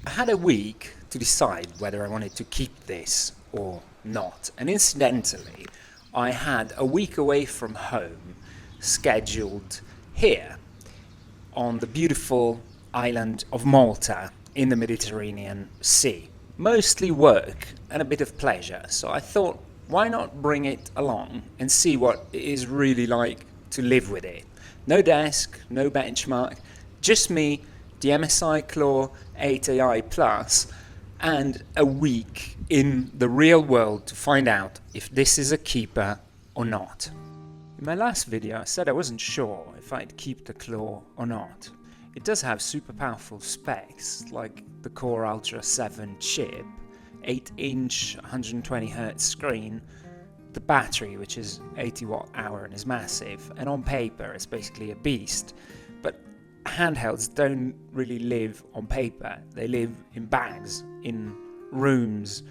I had a week to decide whether I wanted to keep this or not, and incidentally, I had a week away from home scheduled here on the beautiful island of Malta in the Mediterranean Sea. Mostly work and a bit of pleasure, so I thought, why not bring it along and see what it is really like to live with it. No desk, no benchmark, just me, the MSI Claw 8AI Plus, and a week in the real world to find out if this is a keeper or not. In my last video I said I wasn't sure if I'd keep the Claw or not. It does have super powerful specs like the Core Ultra 7 chip, 8-inch 120Hz screen, the battery which is 80 watt-hour and is massive, and on paper it's basically a beast. But handhelds don't really live on paper, they live in bags, in rooms,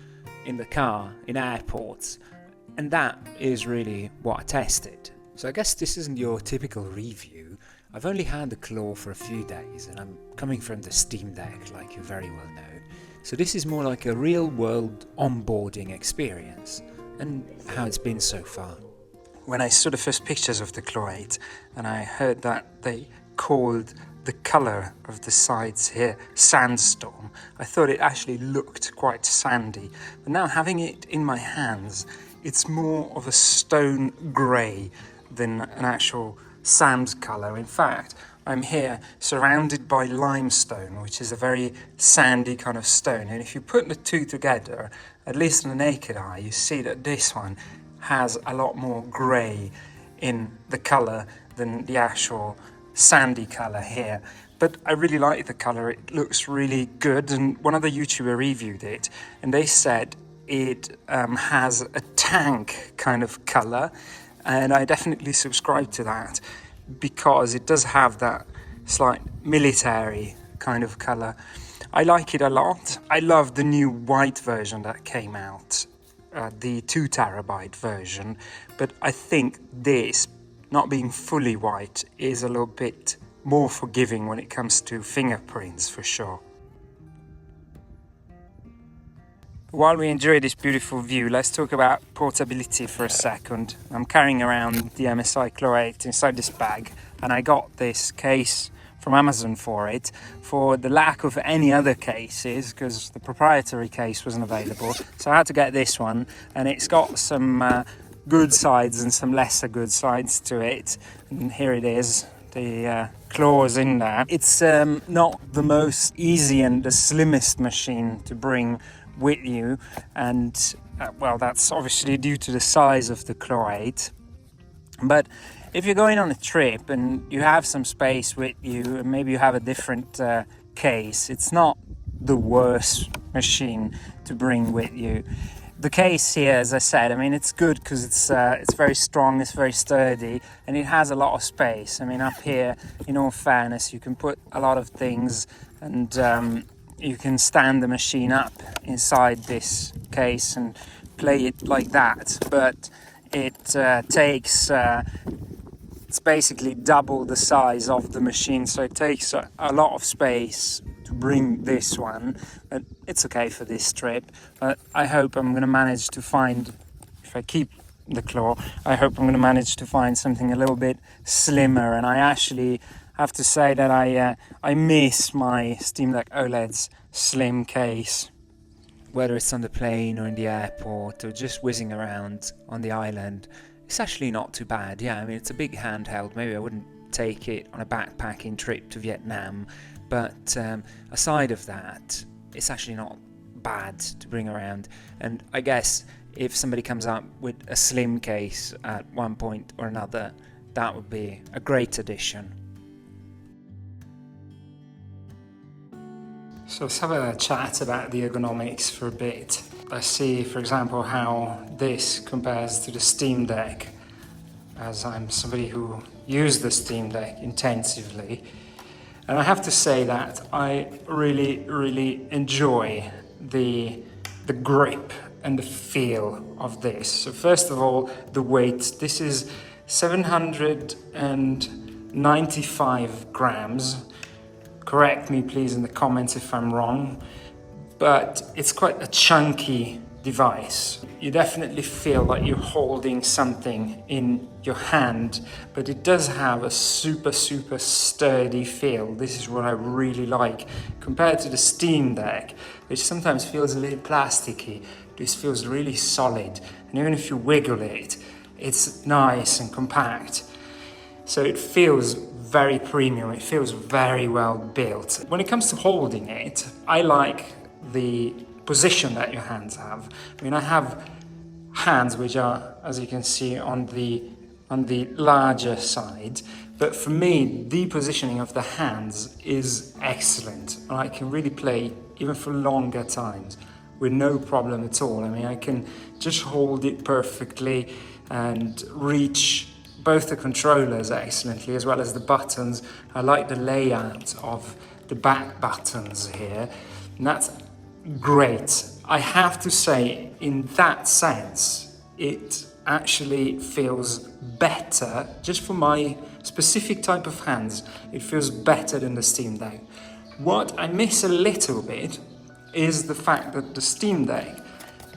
in the car, in airports, and that is really what I tested. So I guess this isn't your typical review. I've only had the Claw for a few days and I'm coming from the Steam Deck like you very well know. So this is more like a real world onboarding experience, and how it's been so far. When I saw the first pictures of the Claw 8 and I heard that they called the colour of the sides here sandstorm, I thought it actually looked quite sandy. But now having it in my hands, it's more of a stone grey than an actual sand colour. In fact, I'm here surrounded by limestone, which is a very sandy kind of stone. And if you put the two together, at least in the naked eye, you see that this one has a lot more grey in the colour than the actual sandy colour here. But I really like the colour, it looks really good. And one other YouTuber reviewed it and they said it has a tank kind of colour, and I definitely subscribe to that because it does have that slight military kind of colour. I like it a lot. I love the new white version that came out, the 2TB version, but I think this, not being fully white, is a little bit more forgiving when it comes to fingerprints for sure. While we enjoy this beautiful view, let's talk about portability for a second. I'm carrying around the MSI Claw 8 inside this bag, and I got this case from Amazon for it, for the lack of any other cases, because the proprietary case wasn't available. So I had to get this one, and it's got some good sides and some lesser good sides to it. And here it is, the claws in there. It's not the most easy and the slimmest machine to bring with you, and well, that's obviously due to the size of the Claw 8. But if you're going on a trip and you have some space with you and maybe you have a different case, it's not the worst machine to bring with you. The case here, as I said, I mean, it's good because it's very strong, it's very sturdy, and it has a lot of space. I mean, up here, in all fairness, you can put a lot of things, and you can stand the machine up inside this case and play it like that. But it takes, it's basically double the size of the machine, so it takes a lot of space to bring this one. But it's okay for this trip. But I hope I'm going to manage to find, if I keep the Claw, I hope I'm going to manage to find something a little bit slimmer. And I actually have to say that I miss my Steam Deck OLED's slim case. Whether it's on the plane or in the airport or just whizzing around on the island, it's actually not too bad. Yeah, I mean, it's a big handheld. Maybe I wouldn't take it on a backpacking trip to Vietnam, but aside of that, it's actually not bad to bring around. And I guess if somebody comes up with a slim case at one point or another, that would be a great addition. So let's have a chat about the ergonomics for a bit. Let's see, for example, how this compares to the Steam Deck, as I'm somebody who used the Steam Deck intensively. And I have to say that I really enjoy the grip and the feel of this. So first of all, the weight. This is 795 grams, correct me please in the comments if I'm wrong, but it's quite a chunky device. You definitely feel like you're holding something in your hand, but it does have a super sturdy feel. This is what I really like compared to the Steam Deck, which sometimes feels a little plasticky. This feels really solid, and even if you wiggle it, it's nice and compact. So it feels very premium, it feels very well built. When it comes to holding it, I like the position that your hands have. I mean, I have hands which are, as you can see, on the larger side, but for me, the positioning of the hands is excellent. And I can really play even for longer times with no problem at all. I mean, I can just hold it perfectly and reach both the controllers excellently as well as the buttons. I like the layout of the back buttons here, and that's great. I have to say, in that sense, it actually feels better, just for my specific type of hands, it feels better than the Steam Deck. What I miss a little bit is the fact that the Steam Deck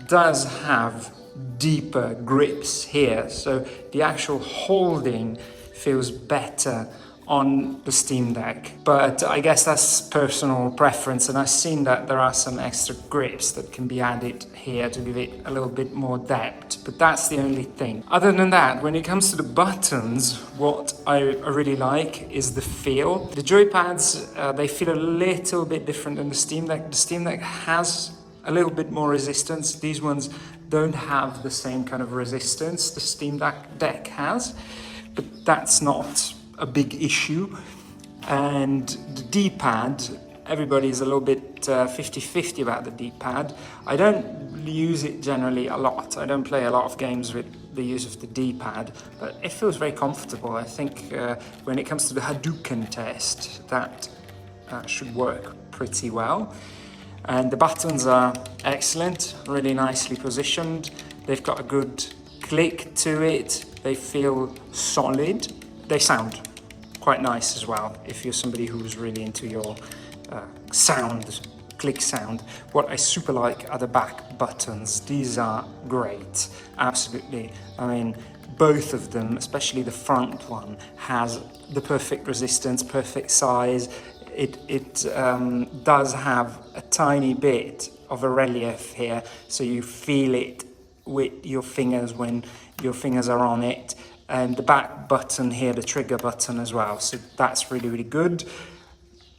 does have deeper grips here, so the actual holding feels better on the Steam Deck, but I guess that's personal preference, and I've seen that there are some extra grips that can be added here to give it a little bit more depth, but that's the only thing. Other than that, when it comes to the buttons, what I really like is the feel. The joypads, they feel a little bit different than the Steam Deck. The Steam Deck has a little bit more resistance. These ones don't have the same kind of resistance the Steam Deck has, but that's not a big issue. And the D-pad, everybody's a little bit 50-50 about the D-pad. I don't use it generally a lot. I don't play a lot of games with the use of the D-pad, but it feels very comfortable. I think when it comes to the Hadouken test, that should work pretty well. And the buttons are excellent, really nicely positioned. They've got a good click to it. They feel solid. They sound quite nice as well, if you're somebody who's really into your sound, click sound. What I super like are the back buttons. These are great, absolutely. I mean, both of them, especially the front one, has the perfect resistance, perfect size. It does have a tiny bit of a relief here, so you feel it with your fingers when your fingers are on it. And the back button here, the trigger button as well, so that's really good.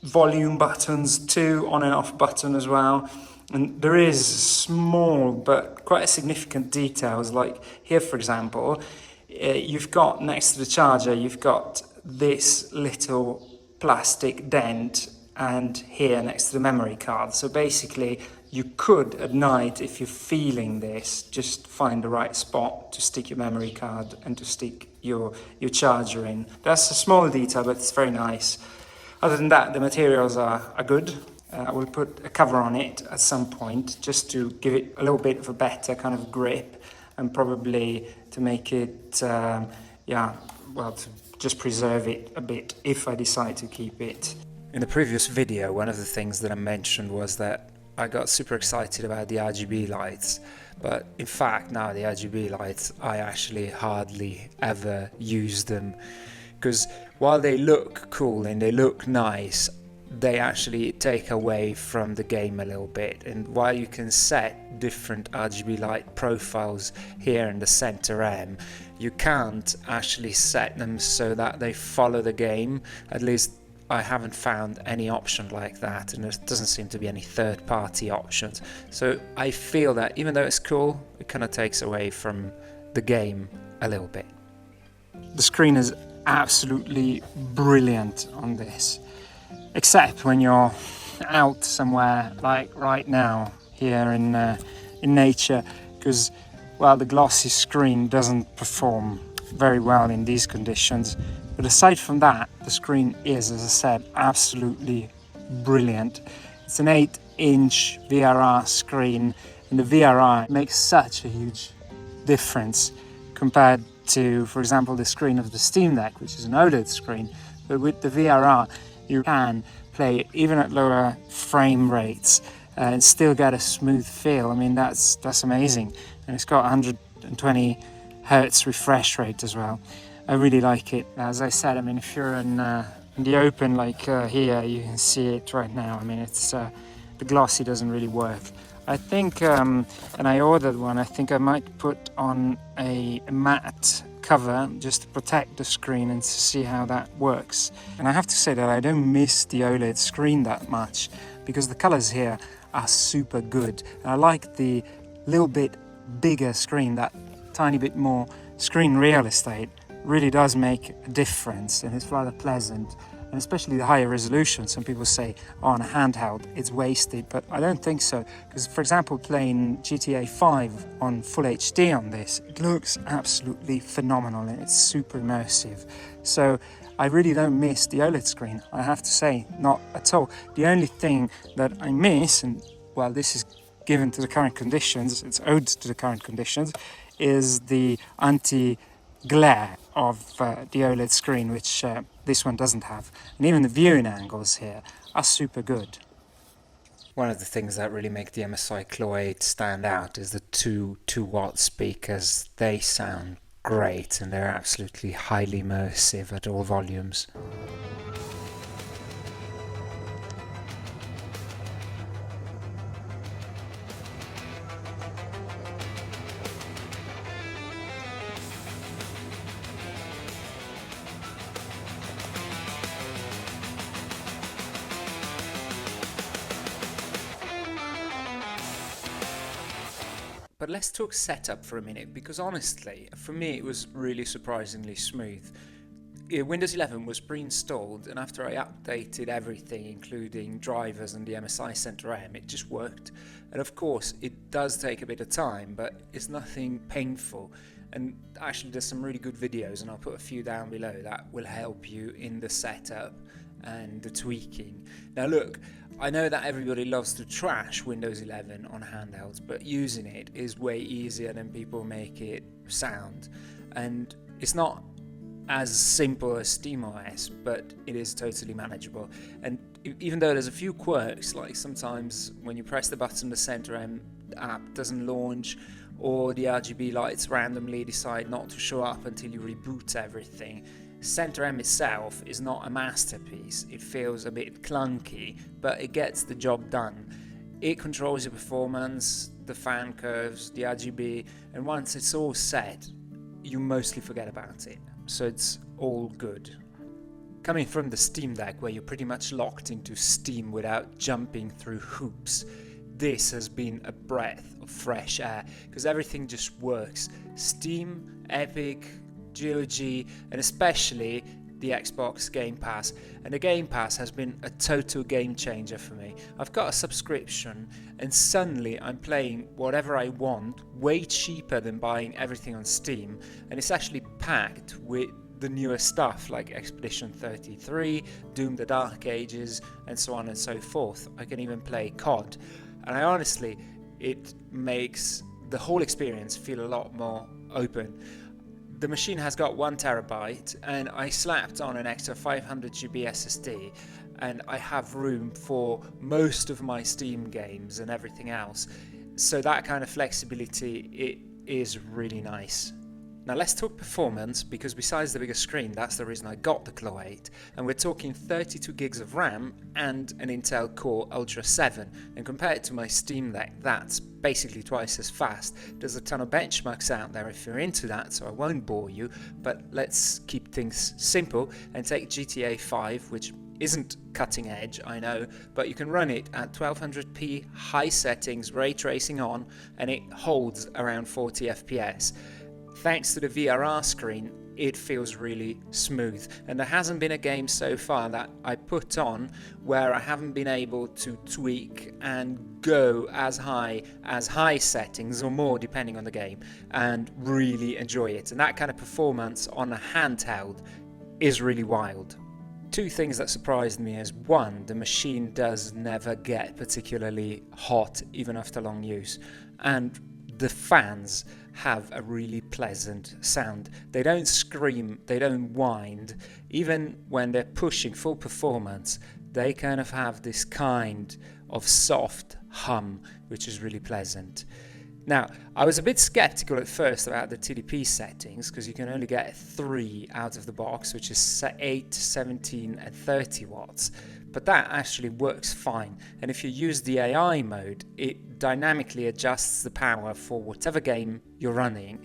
Volume buttons too, on and off button as well. And there is small but quite significant details, like here for example, you've got next to the charger, you've got this little plastic dent, and here next to the memory card. So basically you could at night, if you're feeling this, just find the right spot to stick your memory card and to stick your charger in. That's a small detail, but it's very nice. Other than that, the materials are good. I will put a cover on it at some point just to give it a little bit of a better kind of grip, and probably to make it, to just preserve it a bit if I decide to keep it. In the previous video, one of the things that I mentioned was that I got super excited about the RGB lights, but in fact now the RGB lights, I actually hardly ever use them, because while they look cool and they look nice, they actually take away from the game a little bit. And while you can set different RGB light profiles here in the center M, you can't actually set them so that they follow the game. At least I haven't found any option like that, and there doesn't seem to be any third-party options. So I feel that even though it's cool, it kind of takes away from the game a little bit. The screen is absolutely brilliant on this, except when you're out somewhere like right now here in nature, because well, the glossy screen doesn't perform very well in these conditions. But aside from that, the screen is, as I said, absolutely brilliant. It's an 8-inch VRR screen, and the VRR makes such a huge difference compared to, for example, the screen of the Steam Deck, which is an OLED screen. But with the VRR, you can play it even at lower frame rates and still get a smooth feel. I mean, that's amazing. And it's got 120 hertz refresh rate as well. I really like it. As I said, I mean, if you're in the open like here, you can see it right now. I mean, it's the glossy doesn't really work. I think, and I ordered one, I think I might put on a matte cover just to protect the screen and to see how that works. And I have to say that I don't miss the OLED screen that much because the colors here are super good. And I like the little bit bigger screen, that tiny bit more screen real estate really does make a difference, and it's rather pleasant. And especially the higher resolution. Some people say, oh, on a handheld it's wasted, but I don't think so, because for example playing GTA 5 on full HD on this, it looks absolutely phenomenal and it's super immersive. So I really don't miss the OLED screen, I have to say, not at all. The only thing that I miss, and well, this is given to the current conditions, it's owed to the current conditions, is the anti-glare of the OLED screen, which this one doesn't have. And even the viewing angles here are super good. One of the things that really make the MSI Claw 8 stand out is the two 2-watt speakers. They sound great and they're absolutely highly immersive at all volumes. But let's talk setup for a minute, because honestly, for me it was really surprisingly smooth. Windows 11 was pre-installed, and after I updated everything, including drivers and the MSI Center M, it just worked. And of course, it does take a bit of time, but it's nothing painful. And actually there's some really good videos, and I'll put a few down below, that will help you in the setup and the tweaking. Now look, I know that everybody loves to trash Windows 11 on handhelds, but using it is way easier than people make it sound. And it's not as simple as SteamOS, but it is totally manageable. And even though there's a few quirks, like sometimes when you press the button the Center M app doesn't launch, or the RGB lights randomly decide not to show up until you reboot everything, Center M itself is not a masterpiece. It feels a bit clunky, but it gets the job done. It controls your performance, the fan curves, the RGB, and once it's all set, you mostly forget about it. So it's all good. Coming from the Steam Deck, where you're pretty much locked into Steam without jumping through hoops, this has been a breath of fresh air, because everything just works. Steam, Epic, GOG, and especially the Xbox Game Pass. And the Game Pass has been a total game changer for me. I've got a subscription and suddenly I'm playing whatever I want, way cheaper than buying everything on Steam, and it's actually packed with the newer stuff like Expedition 33, Doom the Dark Ages, and so on and so forth. I can even play COD, and I honestly, it makes the whole experience feel a lot more open. The machine has got 1 terabyte, and I slapped on an extra 500 GB SSD, and I have room for most of my Steam games and everything else. So that kind of flexibility, it is really nice. Now let's talk performance, because besides the bigger screen, that's the reason I got the Claw 8, and we're talking 32 gigs of RAM and an Intel Core Ultra 7, and compared to my Steam Deck, that's basically twice as fast. There's a ton of benchmarks out there if you're into that, so I won't bore you, but let's keep things simple and take GTA 5, which isn't cutting edge, I know, but you can run it at 1200p high settings, ray tracing on, and it holds around 40 FPS. Thanks to the VRR screen, it feels really smooth, and there hasn't been a game so far that I put on where I haven't been able to tweak and go as high settings or more depending on the game and really enjoy it. And that kind of performance on a handheld is really wild. Two things that surprised me is, one, the machine does never get particularly hot even after long use, and the fans have a really pleasant sound. They don't scream, they don't whine. Even when they're pushing full performance, they kind of have this kind of soft hum, which is really pleasant. Now, I was a bit skeptical at first about the TDP settings because you can only get 3 out of the box, which is 8, 17 and 30 watts. But that actually works fine. And if you use the AI mode, it dynamically adjusts the power for whatever game you're running.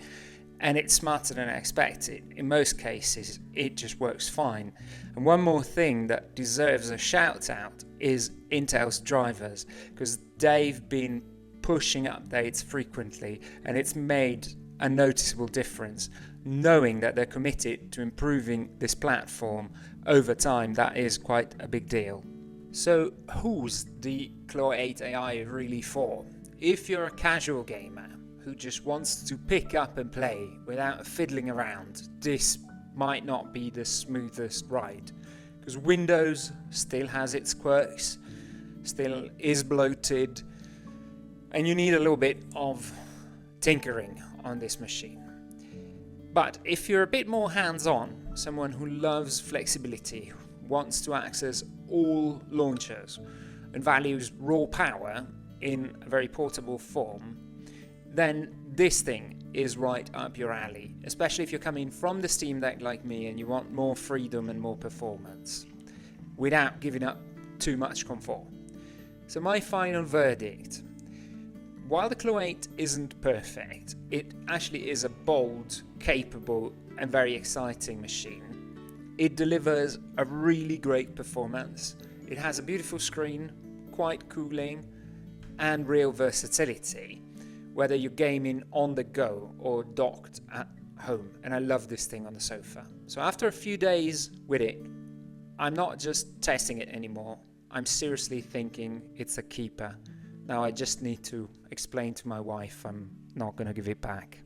And it's smarter than I expected. In most cases, it just works fine. And one more thing that deserves a shout out is Intel's drivers, because they've been pushing updates frequently, and it's made a noticeable difference. Knowing that they're committed to improving this platform over time, that is quite a big deal. So who's the Claw 8 AI really for? If you're a casual gamer who just wants to pick up and play without fiddling around, this might not be the smoothest ride, because Windows still has its quirks, still is bloated, and you need a little bit of tinkering on this machine. But if you're a bit more hands-on, someone who loves flexibility, wants to access all launchers, and values raw power in a very portable form, then this thing is right up your alley, especially if you're coming from the Steam Deck like me and you want more freedom and more performance, without giving up too much comfort. So my final verdict: while the Claw 8 isn't perfect, it actually is a bold, capable and very exciting machine. It delivers a really great performance. It has a beautiful screen, quite cooling, and real versatility, whether you're gaming on the go or docked at home. And I love this thing on the sofa. So after a few days with it, I'm not just testing it anymore. I'm seriously thinking it's a keeper. Now I just need to explain to my wife I'm not going to give it back.